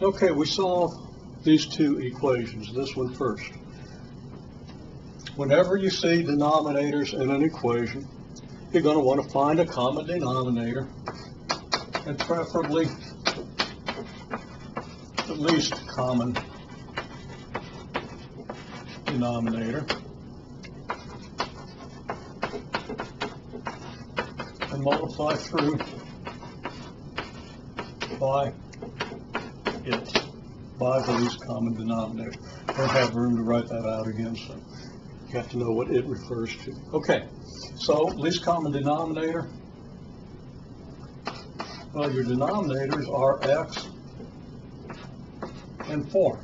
Okay, we solve these two equations, this one first. Whenever you see denominators in an equation, you're going to want to find a common denominator, and preferably the least common denominator, and multiply through by it, by the least common denominator. I don't have room to write that out again, so you have to know what it refers to. Okay, so least common denominator. Well, your denominators are x and 4.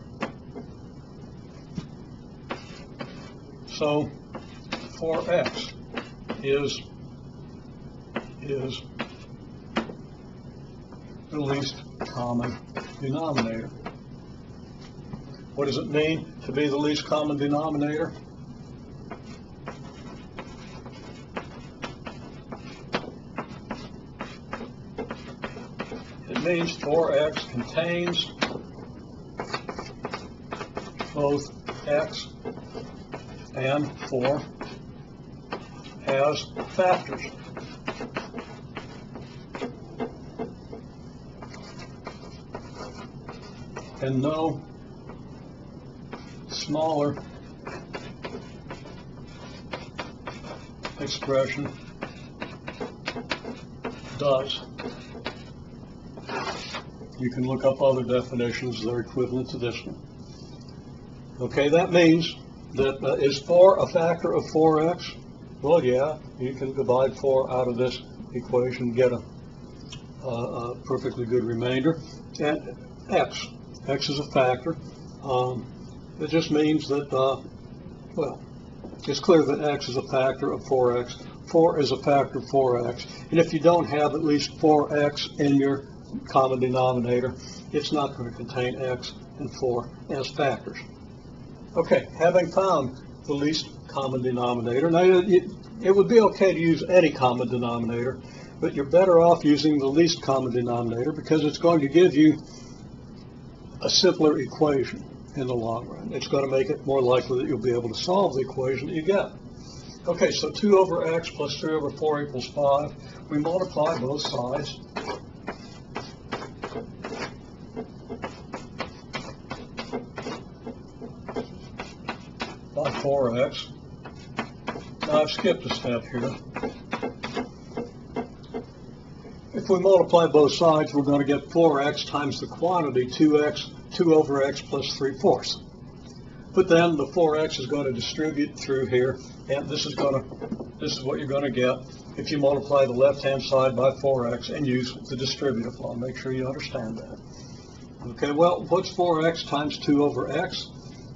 So 4x is the least common denominator. What does it mean to be the least common denominator? It means 4x contains both x and 4 as factors. And no smaller expression does. You can look up other definitions that are equivalent to this one. Okay, that means that is 4 a factor of 4x? Well, yeah, you can divide 4 out of this equation and get a perfectly good remainder. And x is a factor. It just means that, well, it's clear that x is a factor of 4x. 4 is a factor of 4x. And if you don't have at least 4x in your common denominator, it's not going to contain x and 4 as factors. Okay, having found the least common denominator, now it would be okay to use any common denominator, but you're better off using the least common denominator because it's going to give you a simpler equation in the long run. It's going to make it more likely that you'll be able to solve the equation that you get. Okay, so 2 over x plus 3 over 4 equals 5. We multiply both sides. By 4x. Now I've skipped a step here. If we multiply both sides, we're going to get 4x times the quantity, 2 over x plus 3/4. But then the 4x is going to distribute through here, and this is what you're going to get if you multiply the left-hand side by 4x and use the distributive law. Make sure you understand that. Okay, well, what's 4x times 2 over x?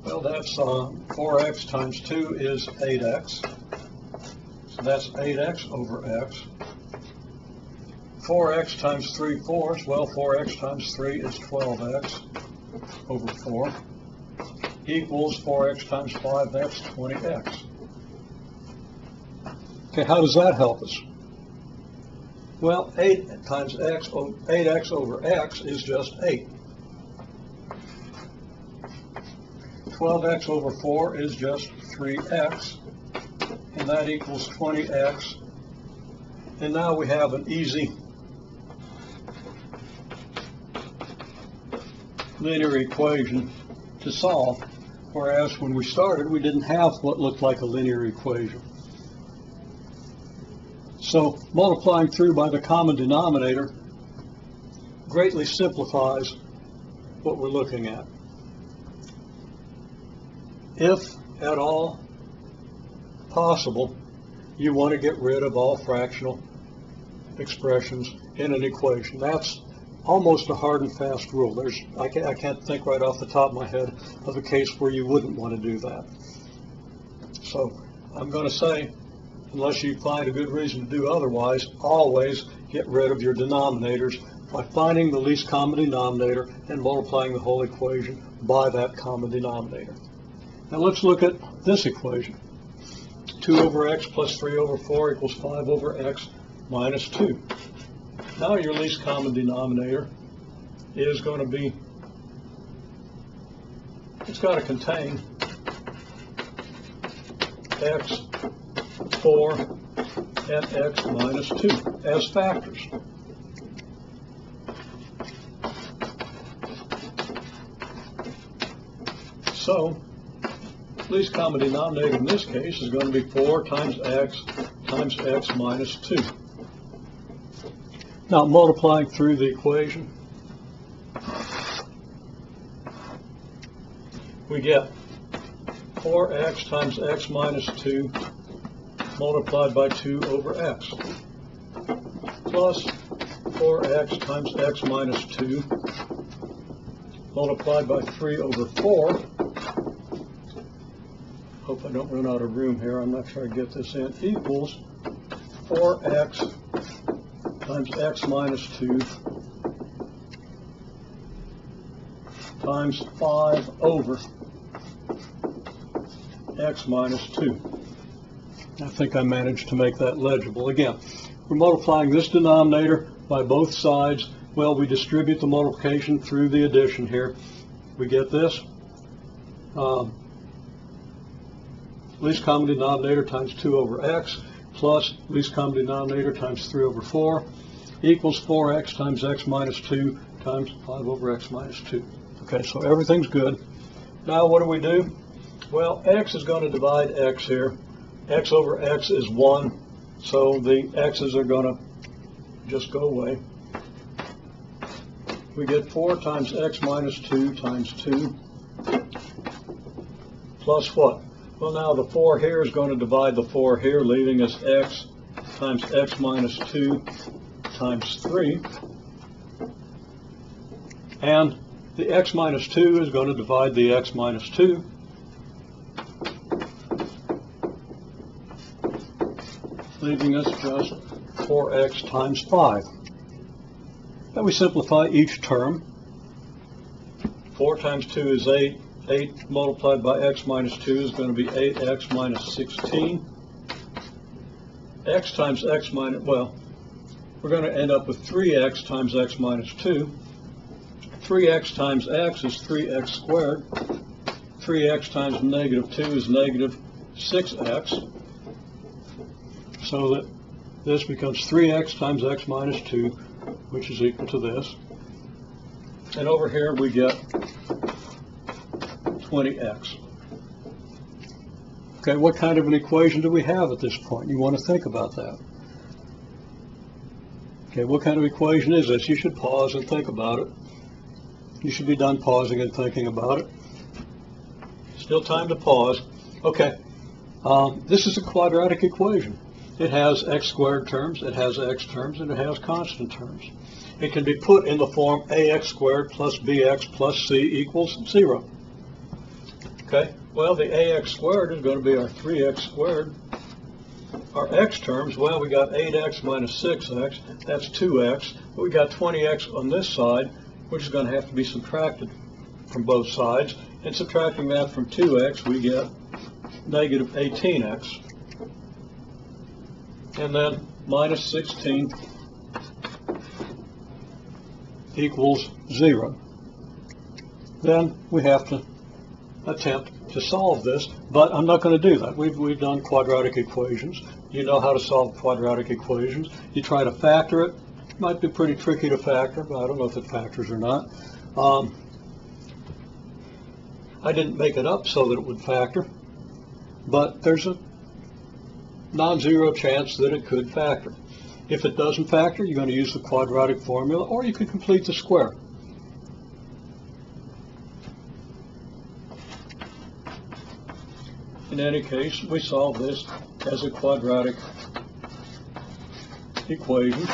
Well, that's 4x times 2 is 8x. So that's 8x over x. 4x times 3/4, well, 4x times 3 is 12x over 4, equals 4x times 5, that's 20x. Okay, how does that help us? Well, 8x over x is just 8. 12x over 4 is just 3x, and that equals 20x. And now we have an easy linear equation to solve, whereas when we started, we didn't have what looked like a linear equation. So multiplying through by the common denominator greatly simplifies what we're looking at. If at all possible, you want to get rid of all fractional expressions in an equation. That's almost a hard and fast rule. I can't think right off the top of my head of a case where you wouldn't want to do that. So I'm going to say, unless you find a good reason to do otherwise, always get rid of your denominators by finding the least common denominator and multiplying the whole equation by that common denominator. Now let's look at this equation. 2 over x plus 3 over 4 equals 5 over x minus 2. Now your least common denominator is going to be it's got to contain x, 4, and x minus 2 as factors. So, least common denominator in this case is going to be 4 times x minus 2. Now, multiplying through the equation, we get 4x times x minus 2 multiplied by 2 over x plus 4x times x minus 2 multiplied by 3 over 4. Hope I don't run out of room here. I'm not sure I get this in. Equals 4x times x minus 2 times 5 over x minus 2. I think I managed to make that legible. Again, we're multiplying this denominator by both sides. Well, we distribute the multiplication through the addition here. We get this. Least common denominator times 2 over x plus least common denominator times 3 over 4 equals 4x times x minus 2 times 5 over x minus 2. Okay, so everything's good. Now what do? Well, x is going to divide x here. X over x is 1, so the x's are going to just go away. We get 4 times x minus 2 times 2 plus what? Well, now the 4 here is going to divide the 4 here, leaving us x times x minus 2 times 3. And the x minus 2 is going to divide the x minus 2. Leaving us just 4x times 5. Then we simplify each term. 4 times 2 is 8. 8 multiplied by x minus 2 is going to be 8x minus 16. X times x minus, well, we're going to end up with 3x times x minus 2. 3x times x is 3x squared. 3x times negative 2 is negative 6x. So that this becomes 3x times x minus 2, which is equal to this. And over here we get 20x. Okay, what kind of an equation do we have at this point? You want to think about that. Okay, what kind of equation is this? You should pause and think about it. You should be done pausing and thinking about it. Still time to pause. Okay, this is a quadratic equation. It has x squared terms, it has x terms, and it has constant terms. It can be put in the form ax squared plus bx plus c equals 0. Okay, well, the ax squared is going to be our 3x squared. Our x terms, well, we got 8x minus 6x, that's 2x. But we got 20x on this side, which is going to have to be subtracted from both sides. And subtracting that from 2x, we get negative 18x. And then minus 16 equals 0. Then we have to attempt to solve this, but I'm not going to do that. We've done quadratic equations. You know how to solve quadratic equations. You try to factor it. It might be pretty tricky to factor, but I don't know if it factors or not. I didn't make it up so that it would factor, but there's a non-zero chance that it could factor. If it doesn't factor, you're going to use the quadratic formula, or you could complete the square. In any case, we solve this as a quadratic equation,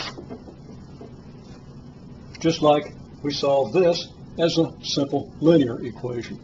just like we solve this as a simple linear equation.